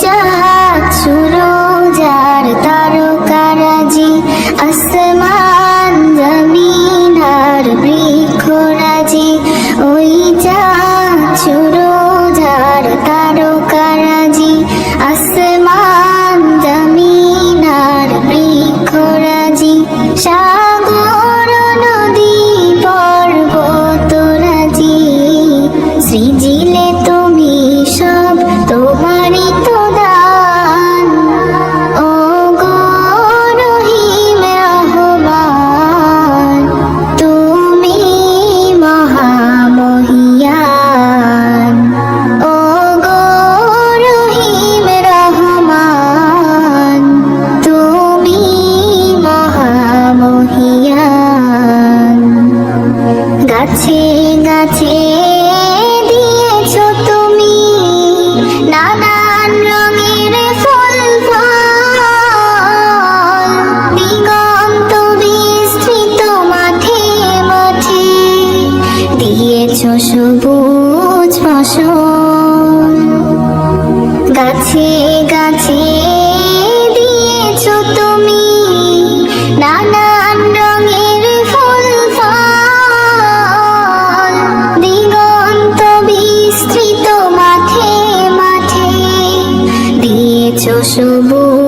চাঁদ সুরজ আর তারকারাজি, আসমান জমিন আর বৃক্ষরাজি। ওই চাঁদ সুরজ আর তারকারাজি, আসমান জমিন আর বৃক্ষরাজি। সাগর নদী পর্বতরাজি, সৃজিলে তুমি সব তোমারই তো দান। ও গো রহিম রহমান, তুমি মহামহিয়ান। ও গো রহিম রহমান, তুমি মহামহিয়ান। গাছে গাছে দিয়েছো তুমি নানান রঙের ফুল ফল, দিগন্ত বিস্তৃত মাঠে মাঠে দিয়েছো সবুজ ফসল। গাছে গাছে দিয়েছো তুমি নানান রঙের ফুল ফল, দিগন্ত বিস্তৃত মাঠে মাঠে দিয়েছো সবুজ